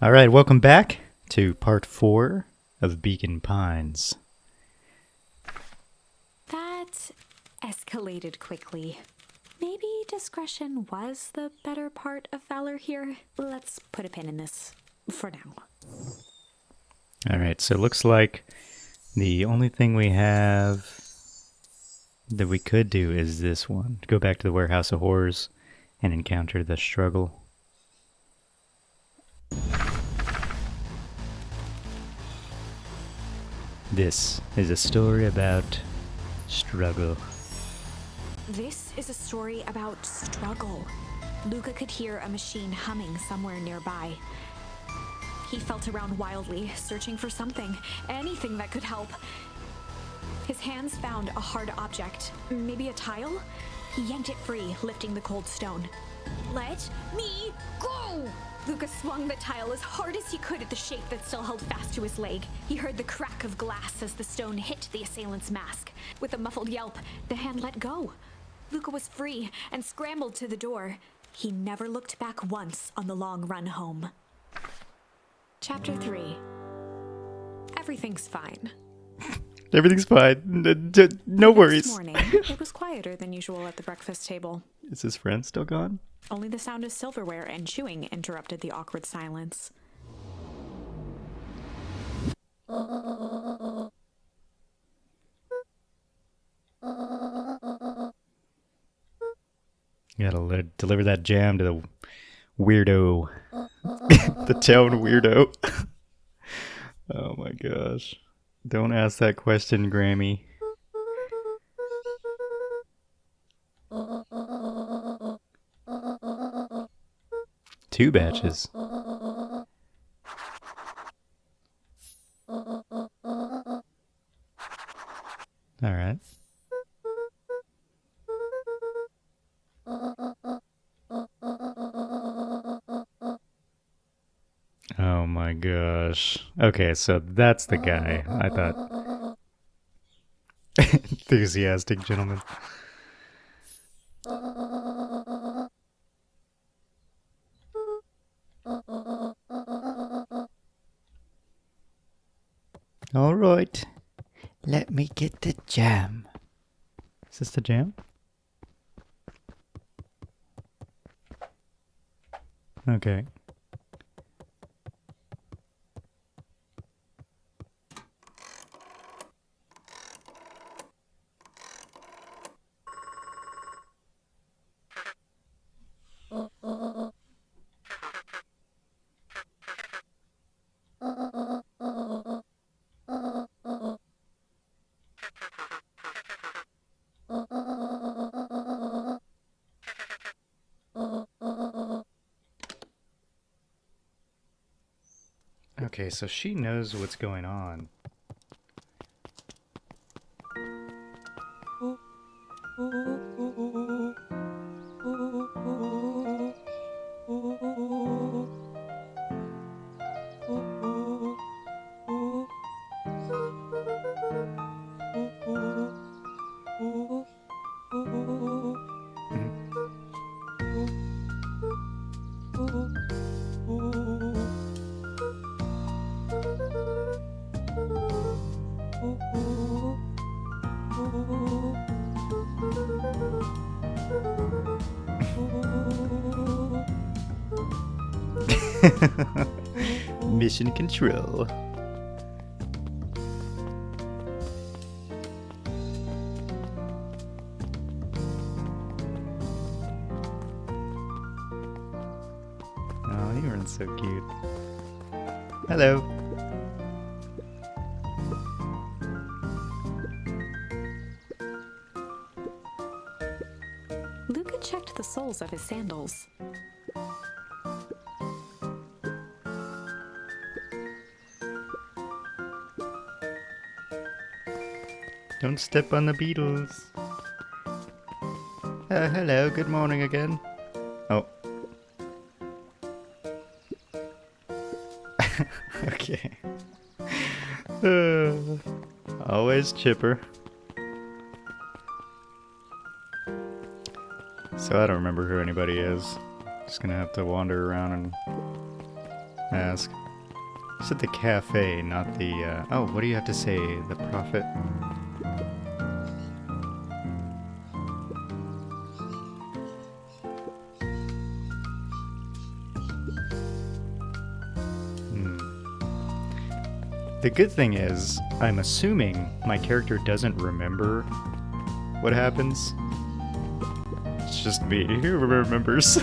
Alright, welcome back to part 4 of Beacon Pines. That escalated quickly. Maybe discretion was the better part of valor here. Let's put a pin in this for now. Alright, so it looks like the only thing we have that we could do is this one. Go back to the Warehouse of Horrors and encounter the struggle. This is a story about struggle. This is a story about struggle. Luca could hear a machine humming somewhere nearby. He felt around wildly, searching for something, anything that could help. His hands found a hard object, maybe a tile? He yanked it free, lifting the cold stone. Let me go! Luca swung the tile as hard as he could at the shape that still held fast to his leg. He heard the crack of glass as the stone hit the assailant's mask. With a muffled yelp, the hand let go. Luca was free and scrambled to the door. He never looked back once on the long run home. Chapter 3. Everything's fine. Everything's fine. No worries. This morning, it was quieter than usual at the breakfast table. Is his friend still gone? Only the sound of silverware and chewing interrupted the awkward silence. You gotta deliver that jam to the weirdo. The town weirdo. Oh my gosh. Don't ask that question, Grammy. Two batches. Alright. Oh my gosh. Okay, so that's the guy. I thought. Enthusiastic gentleman. All right. Let me get the jam. Is this the jam? Okay. Okay, so she knows what's going on. Mission control. Oh, you are so cute. Hello. Luca checked the soles of his sandals. Don't step on the beetles. Hello, good morning again. Oh. Okay. Always chipper. So I don't remember who anybody is. Just gonna have to wander around and ask? You said the cafe, not the, oh, what do you have to say? The prophet? The good thing is, I'm assuming my character doesn't remember what happens. It's just me who remembers.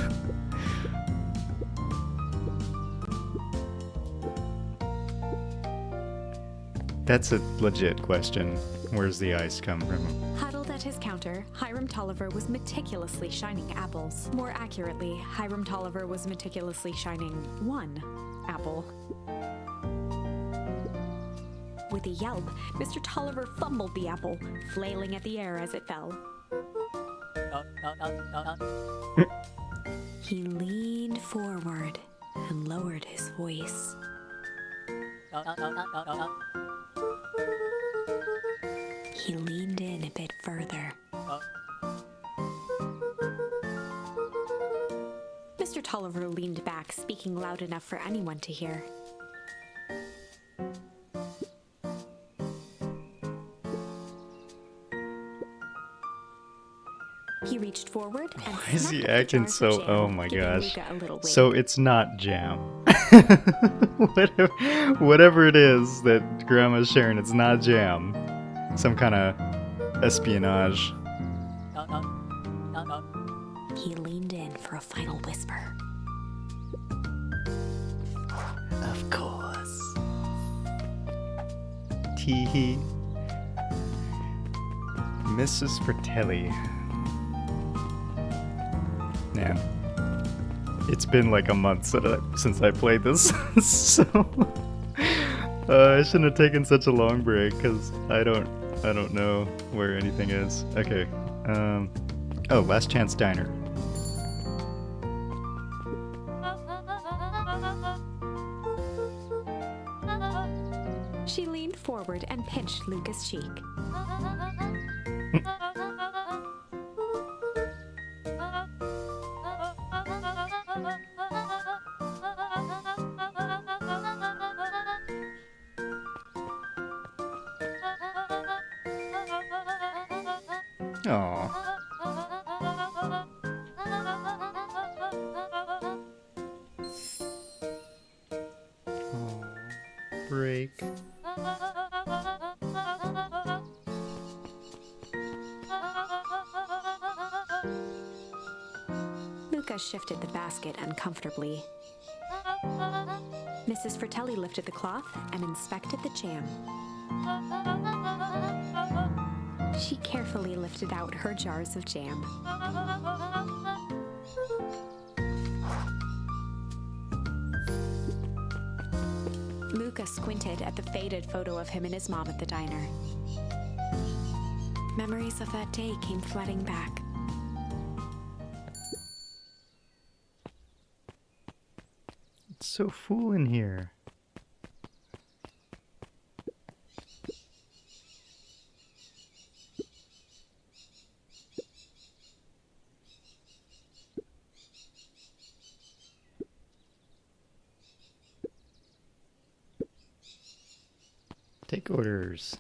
That's a legit question. Where's the ice come from? Huddled at his counter, Hiram Tolliver was meticulously shining apples. More accurately, Hiram Tolliver was meticulously shining one apple. With a yelp, Mr. Tolliver fumbled the apple, flailing at the air as it fell. He leaned forward and lowered his voice. He leaned in a bit further. Mr. Tolliver leaned back, speaking loud enough for anyone to hear. He reached forward and Why is he snapped up the acting jars of so... jam, Oh my giving gosh. Luca a little wink. So it's not jam. Whatever it is that Grandma's sharing, it's not jam. Some kind of espionage. He leaned in for a final whisper. Of course. Tee-hee. Mrs. Fratelli. Man. It's been like a month since I played this, so... I shouldn't have taken such a long break, because I don't know where anything is. Okay. Oh, Last Chance Diner. She leaned forward and pinched Luca's cheek. Aww. Break. Luca shifted the basket uncomfortably. Mrs. Fratelli lifted the cloth and inspected the jam. She carefully lifted out her jars of jam. Luca squinted at the faded photo of him and his mom at the diner. Memories of that day came flooding back. It's so full in here. Take orders.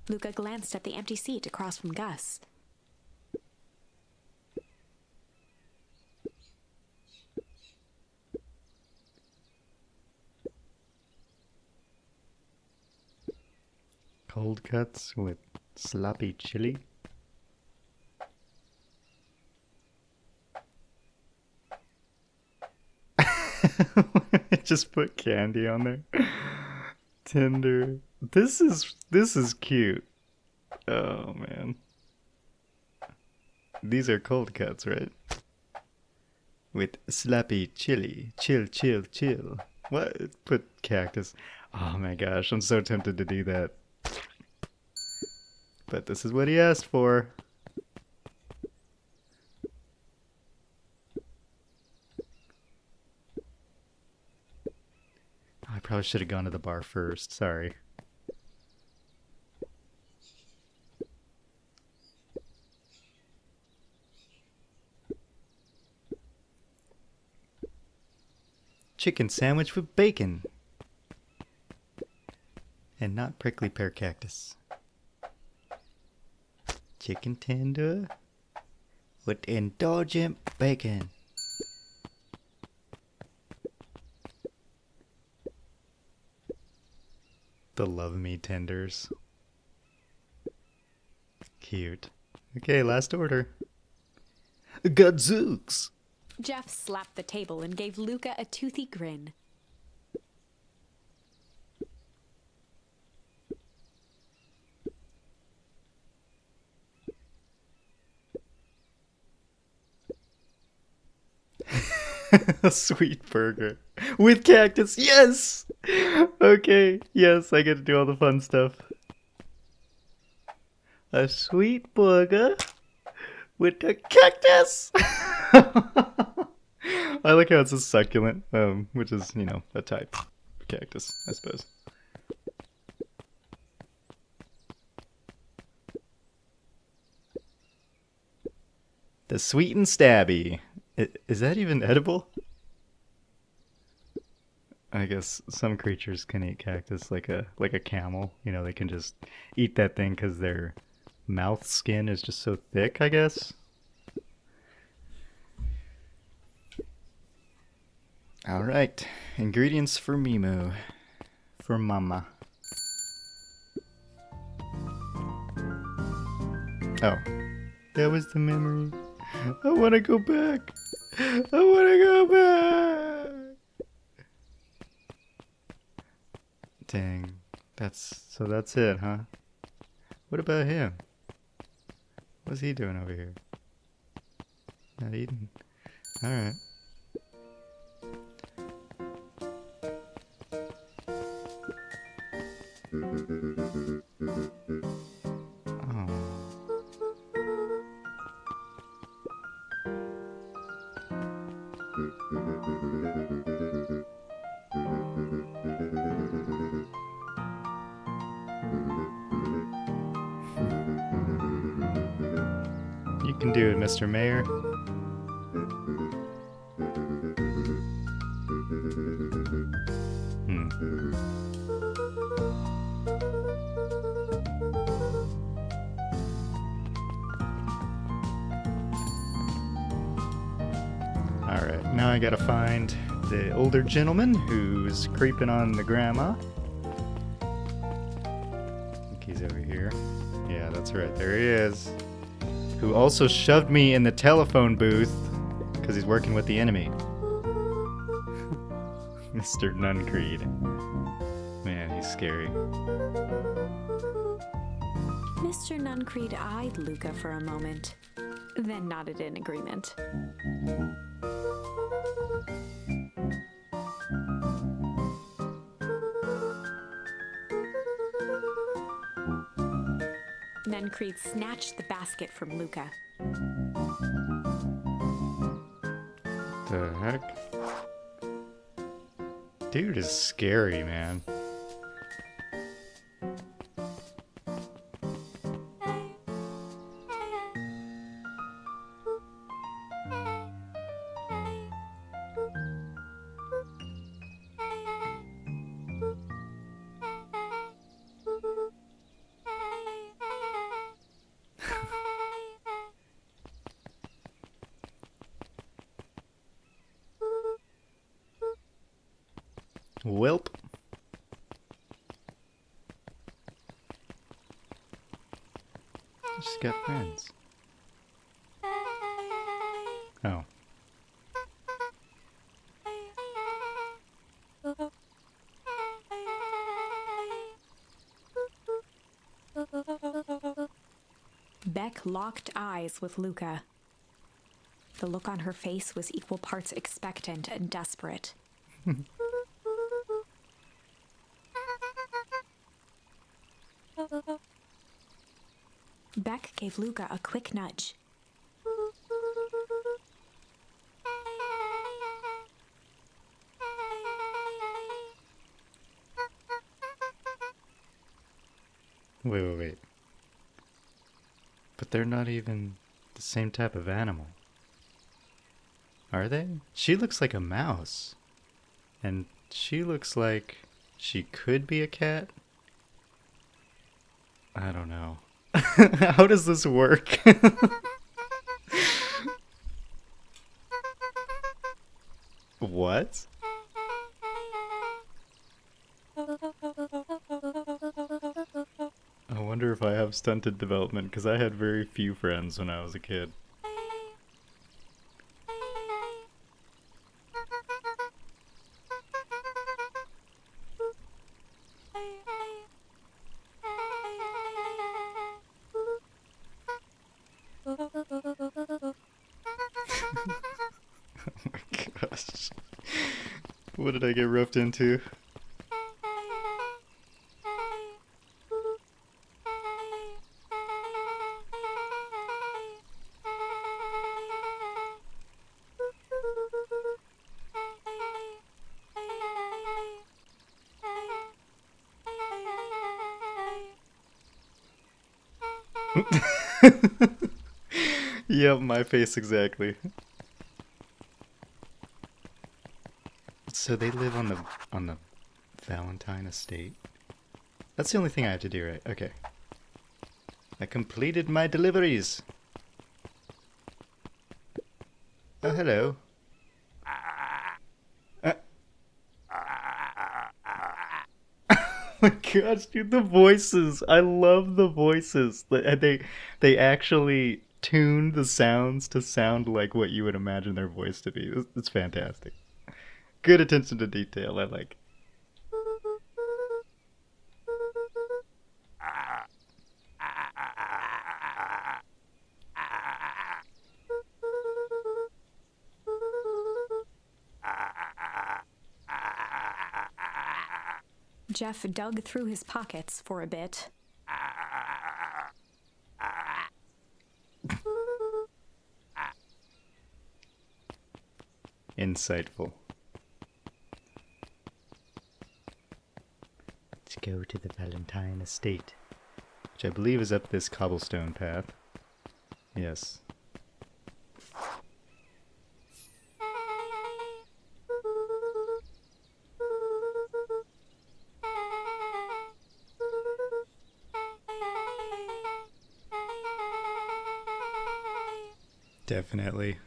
Luca glanced at the empty seat across from Gus. Cold cuts with sloppy chili. Just put candy on there. Tender. This is cute. Oh man. These are cold cuts, right? With sloppy chili. Chill, chill, chill. What? Put cactus. Oh my gosh, I'm so tempted to do that. But this is what he asked for. probably should have gone to the bar first. Sorry. Chicken sandwich with bacon. And not prickly pear cactus. Chicken tender with indulgent bacon. The love me tenders. Cute. Okay, last order. Gadzooks! Jeff slapped the table and gave Luca a toothy grin. A sweet burger with cactus. Yes. Okay. Yes, I get to do all the fun stuff. A sweet burger with a cactus. I like how it's a succulent, which is, you know, a type of cactus, I suppose. The sweet and stabby. Is that even edible? I guess some creatures can eat cactus like a camel. You know, they can just eat that thing because their mouth skin is just so thick, I guess. All right, ingredients for Mimo, for Mama. Oh, that was the memory. I want to go back. I want to go back. Dang, that's it, huh? What about him? What's he doing over here? Not eating. All right. You can do it, Mr. Mayor. Alright, now I gotta find the older gentleman who's creeping on the grandma. I think he's over here. Yeah, that's right, there he is. Who also shoved me in the telephone booth because he's working with the enemy. Mr. Nuncreed. Man, he's scary. Mr. Nuncreed eyed Luca for a moment, then nodded in agreement. Nuncreed snatched the basket from Luca. The heck? Dude is scary, man. Welp. Just got friends. Oh. Beck locked eyes with Luca. The look on her face was equal parts expectant and desperate. Beck gave Luca a quick nudge. Wait, wait, wait. But they're not even the same type of animal. Are they? She looks like a mouse. And she looks like she could be a cat. I don't know. How does this work? What? I wonder if I have stunted development because I had very few friends when I was a kid. Oh my gosh. What did I get roped into? Yep, my face exactly. So they live on the Valentine estate. That's the only thing I have to do, right? Okay. I completed my deliveries. Oh, hello. Uh, my gosh, dude, the voices. I love the voices. They actually tuned the sounds to sound like what you would imagine their voice to be. It's fantastic. Good attention to detail. I like. Jeff dug through his pockets for a bit. Insightful. Let's go to the Valentine estate, which I believe is up this cobblestone path. Yes. Definitely.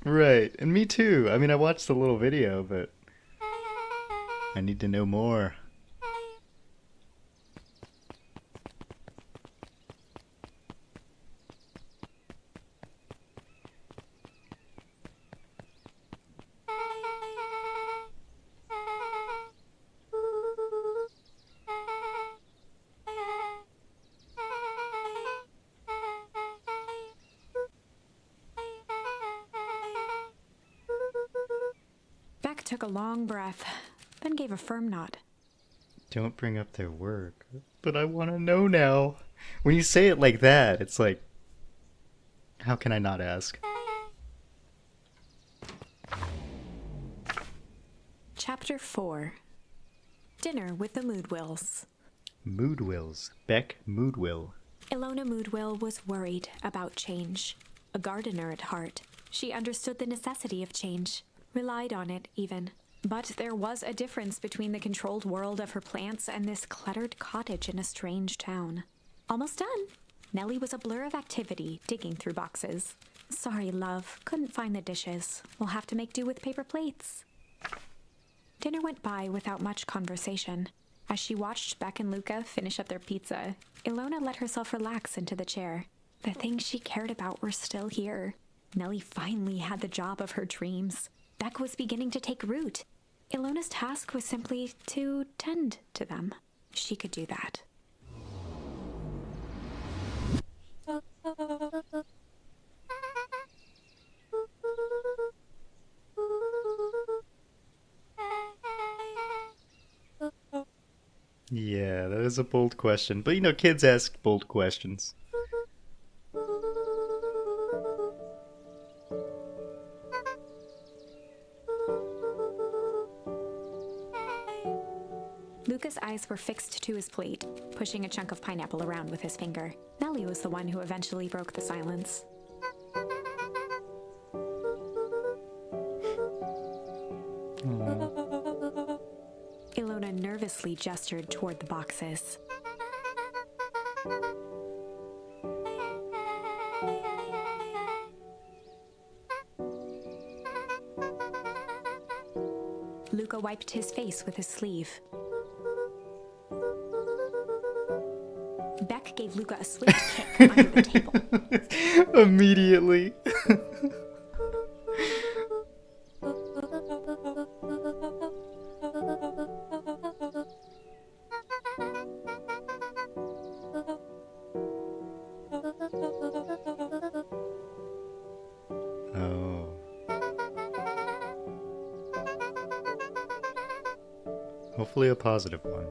Right, and me too. I mean, I watched the little video, but I need to know more. Beck took a long breath, then gave a firm nod. Don't bring up their work. But I want to know now. When you say it like that, it's like, how can I not ask? Chapter 4. Dinner with the Moodwills. Moodwills. Beck Moodwill. Ilona Moodwill was worried about change. A gardener at heart, she understood the necessity of change, relied on it even. But there was a difference between the controlled world of her plants and this cluttered cottage in a strange town. Almost done. Nellie was a blur of activity, digging through boxes. Sorry, love, couldn't find the dishes. We'll have to make do with paper plates. Dinner went by without much conversation. As she watched Beck and Luca finish up their pizza, Ilona let herself relax into the chair. The things she cared about were still here. Nellie finally had the job of her dreams. Beck was beginning to take root. Ilona's task was simply to tend to them. She could do that. Yeah, that is a bold question. But kids ask bold questions. Luca's eyes were fixed to his plate, pushing a chunk of pineapple around with his finger. Nellie was the one who eventually broke the silence. Aw. Ilona nervously gestured toward the boxes. Luca wiped his face with his sleeve. Beck gave Luca a swift kick under the table. Immediately. Oh. Hopefully a positive one.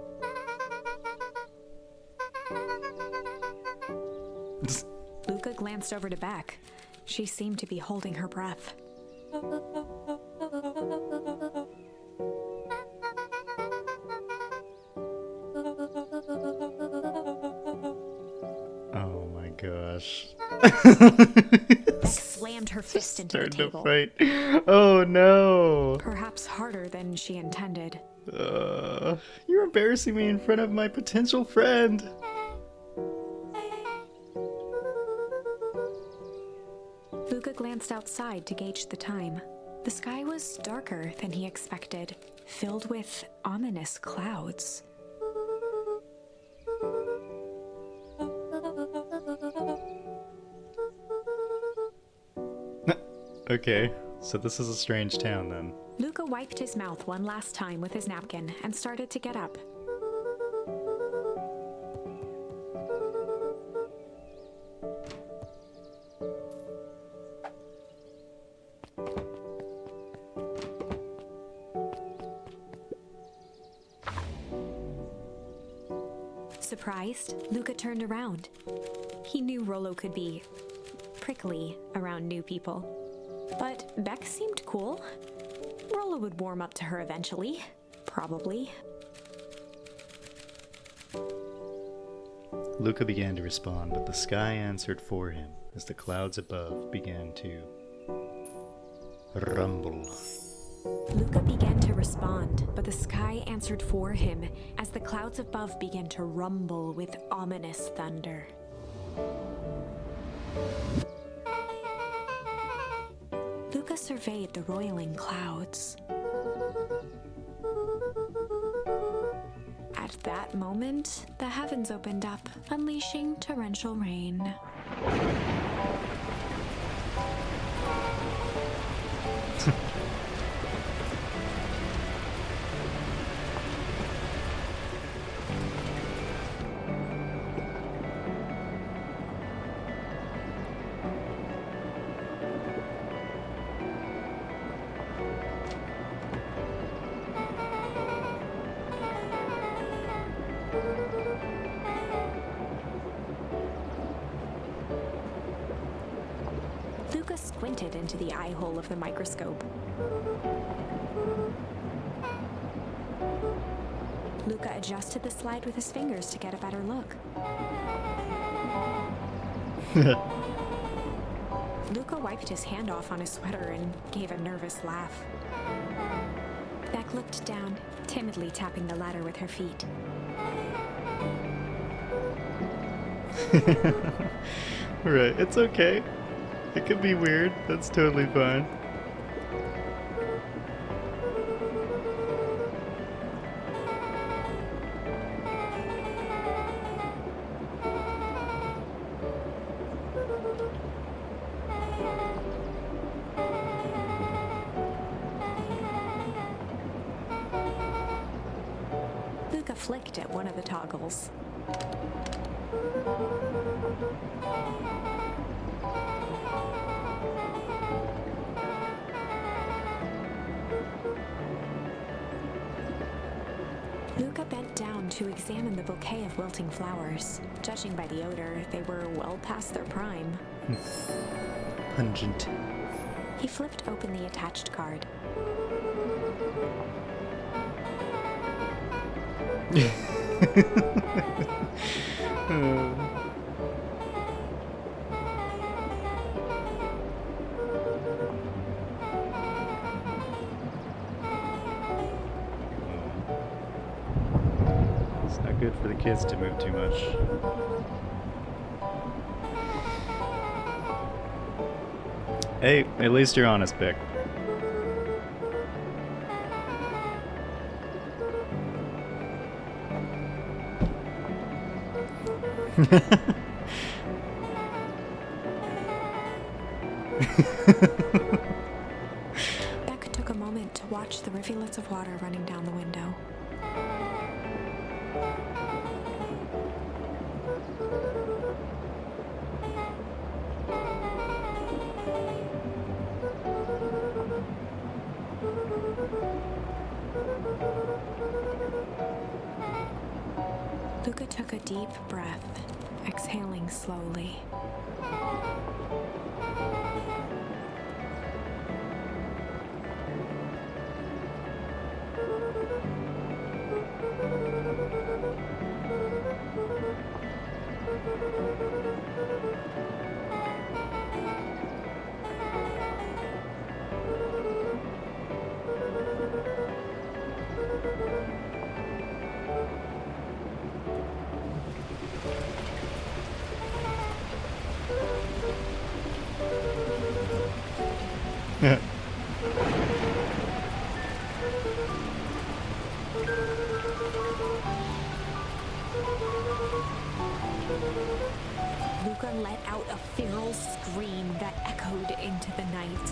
Luca glanced over to Beck. She seemed to be holding her breath. Oh my gosh. Beck slammed her fist into the Starting to table. fight. Oh no. Perhaps harder than she intended. You're embarrassing me in front of my potential friend. Luca glanced outside to gauge the time. The sky was darker than he expected, filled with ominous clouds. Okay, so this is a strange town then. Luca wiped his mouth one last time with his napkin and started to get up. Surprised, Luca turned around. He knew Rollo could be prickly around new people. But Beck seemed cool. Rollo would warm up to her eventually. Probably. Luca began to respond, but the sky answered for him as the clouds above began to rumble. Luca began to respond, but the sky answered for him as the clouds above began to rumble with ominous thunder. Luca surveyed the roiling clouds. At that moment, the heavens opened up, unleashing torrential rain. Luca squinted into the eye hole of the microscope. Luca adjusted the slide with his fingers to get a better look. Luca wiped his hand off on his sweater and gave a nervous laugh. Beck looked down, timidly tapping the ladder with her feet. Right, it's okay. It could be weird. That's totally fine. Luca flicked at one of the toggles. Luca bent down to examine the bouquet of wilting flowers. Judging by the odor, they were well past their prime. Pungent. He flipped open the attached card. It's not good for the kids to move too much. Hey, at least you're honest, Vic. Beck took a moment to watch the rivulets of water running down the window. Luca took a deep breath, exhaling slowly. Luca let out a feral scream that echoed into the night.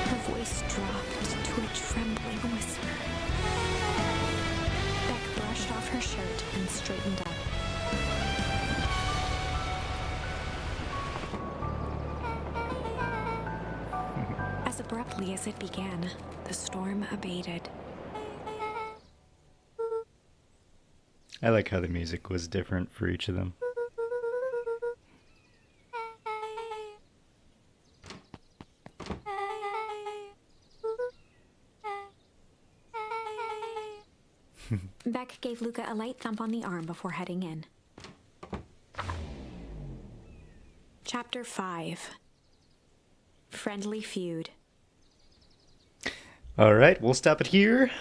Her voice dropped to a trembling whisper. Beck brushed off her shirt and straightened up. As abruptly as it began, the storm abated. I like how the music was different for each of them. Beck gave Luca a light thump on the arm before heading in. Chapter 5. Friendly Feud. All right, we'll stop it here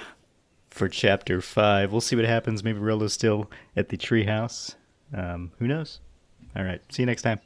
for chapter 5. We'll see what happens. Maybe Rolo's still at the treehouse. Who knows? All right, see you next time.